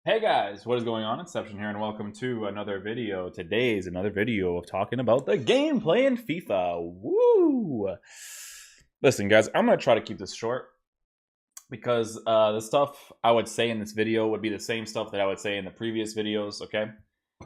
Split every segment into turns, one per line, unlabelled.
Hey guys, what is going on? Inception here, and welcome to another video. Today's another video of talking about the gameplay in FIFA. Woo! Listen, guys, I'm gonna try to keep this short because the stuff I would say in this video would be the same stuff that I would say in the previous videos. Okay,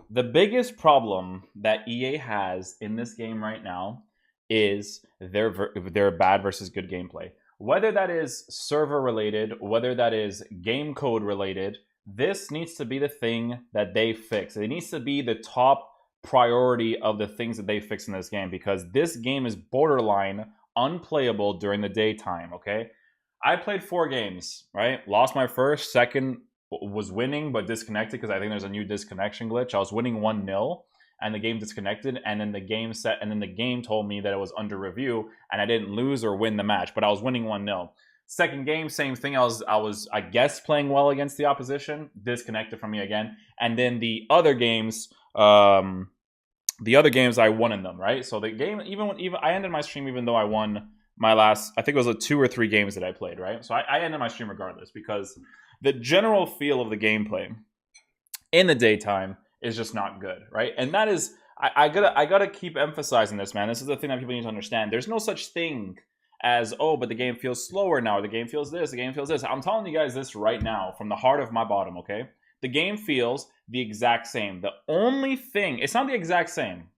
the biggest problem that EA has in this game right now is their bad versus good gameplay. Whether that is server related, whether that is game code related, this needs to be the thing that they fix. It needs to be the top priority of the things that they fix in this game, because this game is borderline unplayable during the daytime. Okay, I played 4 games, right? Lost my first, second was winning but disconnected because I think there's a new disconnection glitch. I was winning 1-0 and the game disconnected, and then the game told me that it was under review and I didn't lose or win the match, but I was winning 1-0. Second game, same thing. I guess playing well against the opposition, disconnected from me again. And then the other games I won in them, right? So the game, even I ended my stream even though I won my last, I think it was 2 or 3 games that I played, right? So I ended my stream regardless, because the general feel of the gameplay in the daytime is just not good, right? And that is, I gotta keep emphasizing this, man. This is the thing that people need to understand. There's no such thing as, oh, but the game feels slower now, or the game feels this, the game feels this. I'm telling you guys this right now from the heart of my bottom, okay? The game feels the exact same. The only thing, it's not the exact same.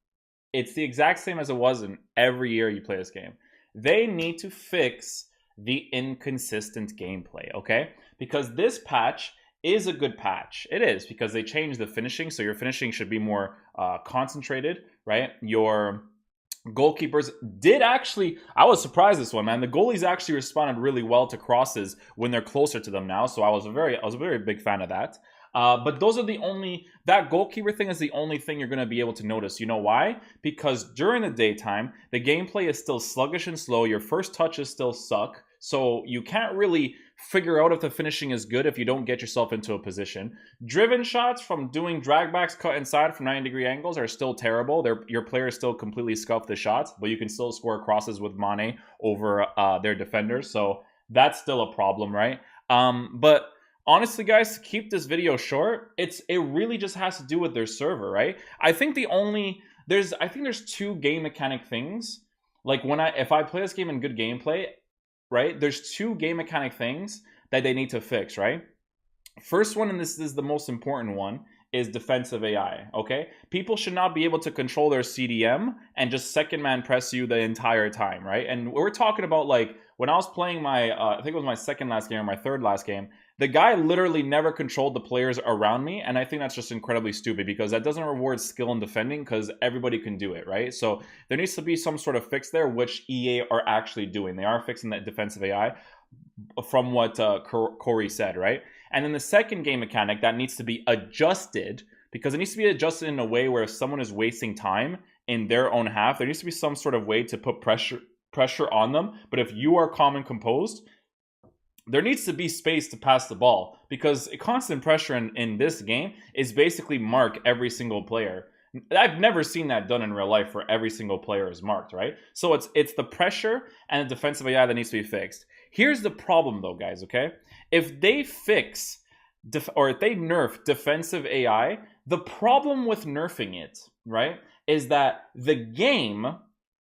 It's the exact same as it was in every year you play this game. They need to fix the inconsistent gameplay, okay? Because this patch is a good patch. It is, because they changed the finishing, so your finishing should be more concentrated, right? Your goalkeepers did actually, I was surprised this one, man. The goalies actually responded really well to crosses when they're closer to them now, so I was a very big fan of that. But those are that goalkeeper thing is the only thing you're going to be able to notice. You know why? Because during the daytime, the gameplay is still sluggish and slow. Your first touches still suck. So you can't really figure out if the finishing is good if you don't get yourself into a position. Driven shots from doing dragbacks cut inside from 90-degree angles are still terrible. Your players still completely scuff the shots, but you can still score crosses with Mane over their defenders. So that's still a problem, right? But honestly, guys, to keep this video short, it really just has to do with their server, right? I think there's 2 game mechanic things. Like if I play this game in good gameplay, right? There's 2 game mechanic things that they need to fix, right? First one, and this is the most important one, is defensive AI, okay? People should not be able to control their CDM and just second man press you the entire time, right? And we're talking about, like, when I was playing my, I think it was my second last game or my third last game, the guy literally never controlled the players around me, and I think that's just incredibly stupid, because that doesn't reward skill in defending, because everybody can do it, right? So there needs to be some sort of fix there, which EA are actually doing. They are fixing that defensive AI from what Corey said, right? And then the second game mechanic that needs to be adjusted, because it needs to be adjusted in a way where if someone is wasting time in their own half, there needs to be some sort of way to put pressure on them. But if you are calm and composed, there needs to be space to pass the ball, because constant pressure in this game is basically mark every single player. I've never seen that done in real life where every single player is marked, right? So it's the pressure and the defensive AI that needs to be fixed. Here's the problem though, guys, okay? If they fix or if they nerf defensive AI, the problem with nerfing it, right, is that the game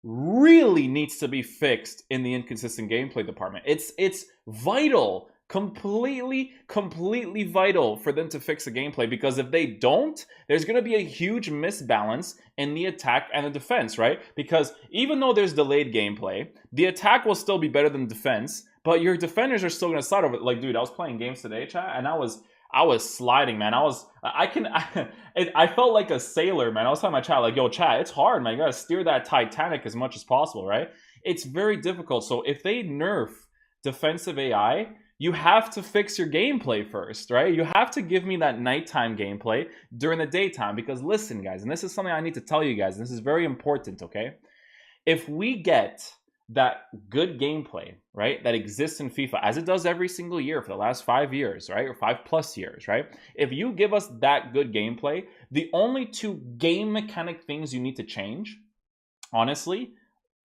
really needs to be fixed in the inconsistent gameplay department. It's vital, completely vital for them to fix the gameplay, because if they don't, there's going to be a huge misbalance in the attack and the defense, right? Because even though there's delayed gameplay, the attack will still be better than defense, but your defenders are still going to slide over. Like, dude, I was playing games today, chat, and I was sliding, man. I felt like a sailor, man. I was telling my chat, like, yo, chat, it's hard, man. You gotta steer that Titanic as much as possible, right? It's very difficult. So if they nerf defensive AI, you have to fix your gameplay first, right? You have to give me that nighttime gameplay during the daytime. Because listen, guys, and this is something I need to tell you guys, and this is very important, okay? If we get that good gameplay, right, that exists in FIFA, as it does every single year for the last 5 years, right, or 5+ years, right? If you give us that good gameplay, the only 2 game mechanic things you need to change, honestly,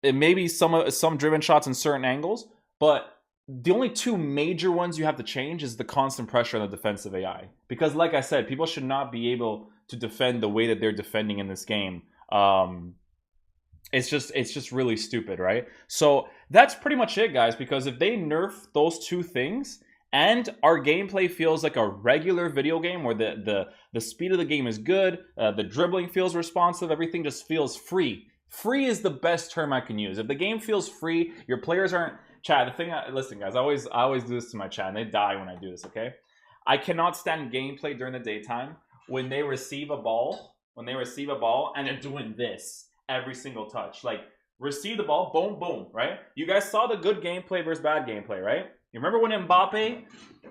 it may be some driven shots in certain angles, but the only two major ones you have to change is the constant pressure on the defensive AI. Because like I said, people should not be able to defend the way that they're defending in this game. It's just really stupid, right? So that's pretty much it, guys, because if they nerf those two things and our gameplay feels like a regular video game where the speed of the game is good, the dribbling feels responsive, everything just feels free. Free is the best term I can use. If the game feels free, your players aren't... Chat, the thing, listen, guys, I always do this to my chat, and they die when I do this, okay? I cannot stand gameplay during the daytime when they receive a ball, and they're doing this every single touch. Like, receive the ball, boom, boom, right? You guys saw the good gameplay versus bad gameplay, right? You remember when Mbappe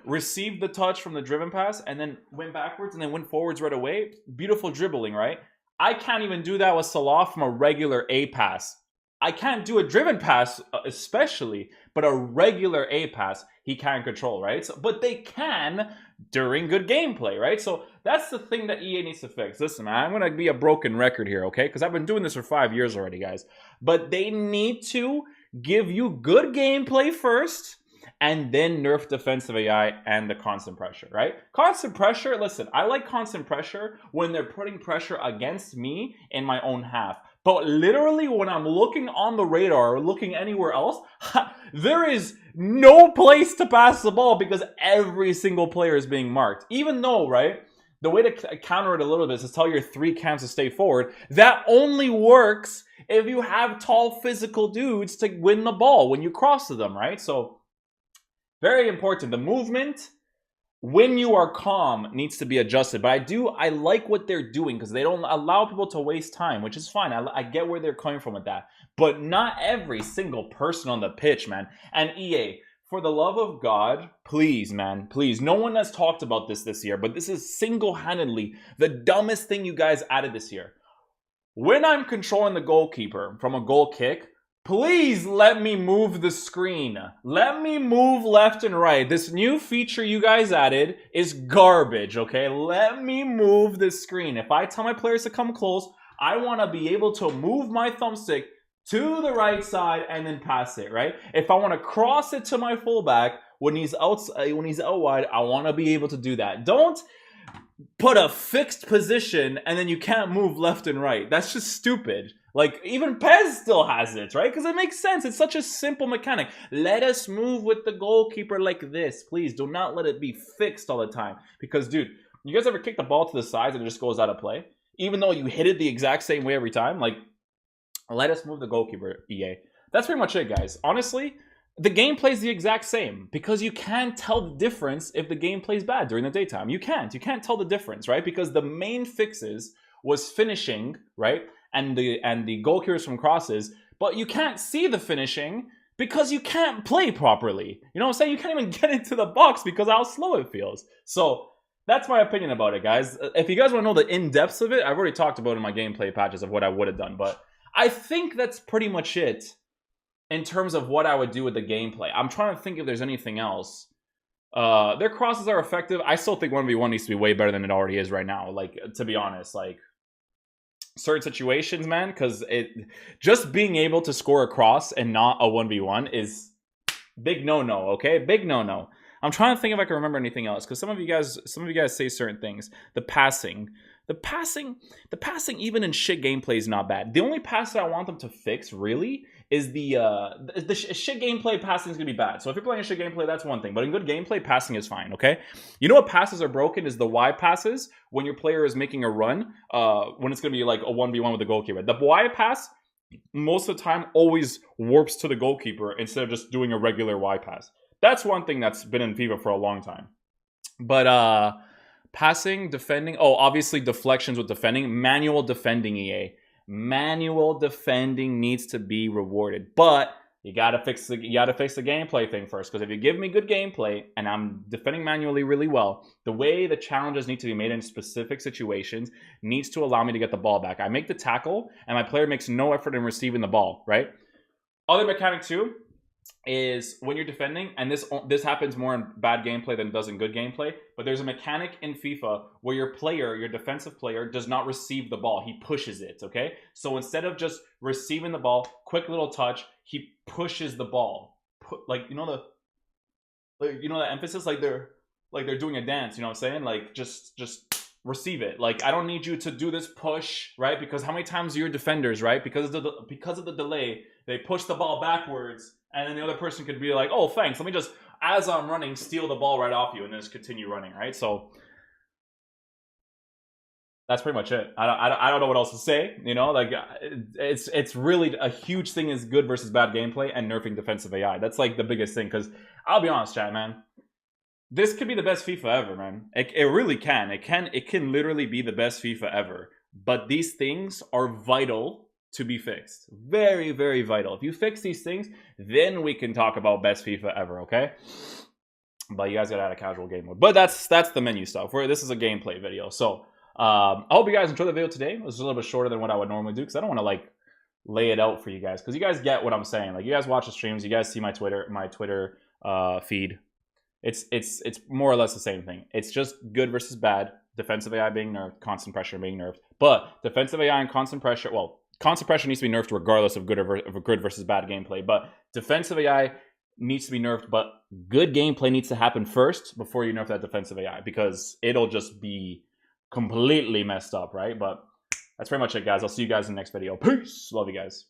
received the touch from the driven pass and then went backwards and then went forwards right away? Beautiful dribbling, right? I can't even do that with Salah from a regular A pass. I can't do a driven pass especially, but a regular A pass he can't control, right? So, but they can during good gameplay, right? So that's the thing that EA needs to fix. Listen, man, I'm going to be a broken record here, okay? Because I've been doing this for 5 years already, guys. But they need to give you good gameplay first and then nerf defensive AI and the constant pressure, right? Constant pressure, listen, I like constant pressure when they're putting pressure against me in my own half. But literally when I'm looking on the radar or looking anywhere else, there is no place to pass the ball because every single player is being marked. Even though, right, the way to counter it a little bit is to tell your 3 cams to stay forward. That only works if you have tall physical dudes to win the ball when you cross to them, right? So very important. The movement, when you are calm, needs to be adjusted. But I like what they're doing because they don't allow people to waste time, which is fine. I get where they're coming from with that. But not every single person on the pitch, man. And EA, for the love of God, please, man, please. No one has talked about this year, but this is single-handedly the dumbest thing you guys added this year. When I'm controlling the goalkeeper from a goal kick, please let me move the screen. Let me move left and right. This new feature you guys added is garbage, okay? Let me move the screen. If I tell my players to come close, I want to be able to move my thumbstick to the right side and then pass it, right? If I want to cross it to my fullback when he's out wide, I want to be able to do that. Don't put a fixed position and then you can't move left and right. That's just stupid. Like, even Pez still has it, right? Because it makes sense. It's such a simple mechanic. Let us move with the goalkeeper like this. Please, do not let it be fixed all the time. Because, dude, you guys ever kick the ball to the sides and it just goes out of play? Even though you hit it the exact same way every time? Like, let us move the goalkeeper, EA. That's pretty much it, guys. Honestly, the gameplay is the exact same. Because you can't tell the difference if the gameplay is bad during the daytime. You can't. You can't tell the difference, right? Because the main fixes was finishing, right? And the goalkeepers from crosses, but you can't see the finishing because you can't play properly. You know what I'm saying? You can't even get into the box because how slow it feels. So that's my opinion about it, guys. If you guys want to know the in-depths of it, I've already talked about it in my gameplay patches of what I would have done, but I think that's pretty much it in terms of what I would do with the gameplay. I'm trying to think if there's anything else. Their crosses are effective. I still think 1v1 needs to be way better than it already is right now. Like, to be honest, like, certain situations, man, because it just being able to score a cross and not a 1v1 is big no-no, okay? Big no-no. I'm trying to think if I can remember anything else, because some of you guys say certain things. The passing even in shit gameplay is not bad. The only pass that I want them to fix really is the shit gameplay passing is gonna be bad. So if you're playing a shit gameplay, that's one thing. But in good gameplay, passing is fine, okay? You know what passes are broken is the Y passes when your player is making a run, when it's gonna be like a 1v1 with the goalkeeper. The Y pass, most of the time, always warps to the goalkeeper instead of just doing a regular Y pass. That's one thing that's been in FIFA for a long time. But passing, defending, obviously deflections with defending, manual defending, EA. Manual defending needs to be rewarded, but you gotta fix the gameplay thing first. Because if you give me good gameplay and I'm defending manually really well, the way the challenges need to be made in specific situations needs to allow me to get the ball back. I make the tackle and my player makes no effort in receiving the ball, right? Other mechanic too is when you're defending, and this happens more in bad gameplay than it does in good gameplay, but there's a mechanic in FIFA where your defensive player does not receive the ball. He pushes it, okay? So instead of just receiving the ball, quick little touch, he pushes the ball. Like, you know like, you know, that emphasis, like they're doing a dance, you know what I'm saying? Like just receive it. Like, I don't need you to do this push, right? Because how many times are your defenders, right? Because of the delay, they push the ball backwards, and then the other person could be like, "Oh, thanks. Let me just, as I'm running, steal the ball right off you, and then just continue running," right? So that's pretty much it. I don't know what else to say. You know, like it's really a huge thing is good versus bad gameplay and nerfing defensive AI. That's like the biggest thing. Because I'll be honest, chat, man, this could be the best FIFA ever, man. It really can. It can literally be the best FIFA ever. But these things are vital to be fixed. Very, very vital. If you fix these things, then we can talk about best FIFA ever, okay? But you guys gotta add a casual game mode. But that's the menu stuff. This is a gameplay video. So I hope you guys enjoyed the video today. It was a little bit shorter than what I would normally do because I don't want to like lay it out for you guys, because you guys get what I'm saying. Like, you guys watch the streams, you guys see my Twitter feed. It's more or less the same thing. It's just good versus bad. Defensive AI being nerfed, constant pressure being nerfed. But defensive AI and constant pressure, well, constant pressure needs to be nerfed regardless of good versus bad gameplay. But defensive AI needs to be nerfed, but good gameplay needs to happen first before you nerf that defensive AI, because it'll just be completely messed up, right? But that's pretty much it, guys. I'll see you guys in the next video. Peace. Love you guys.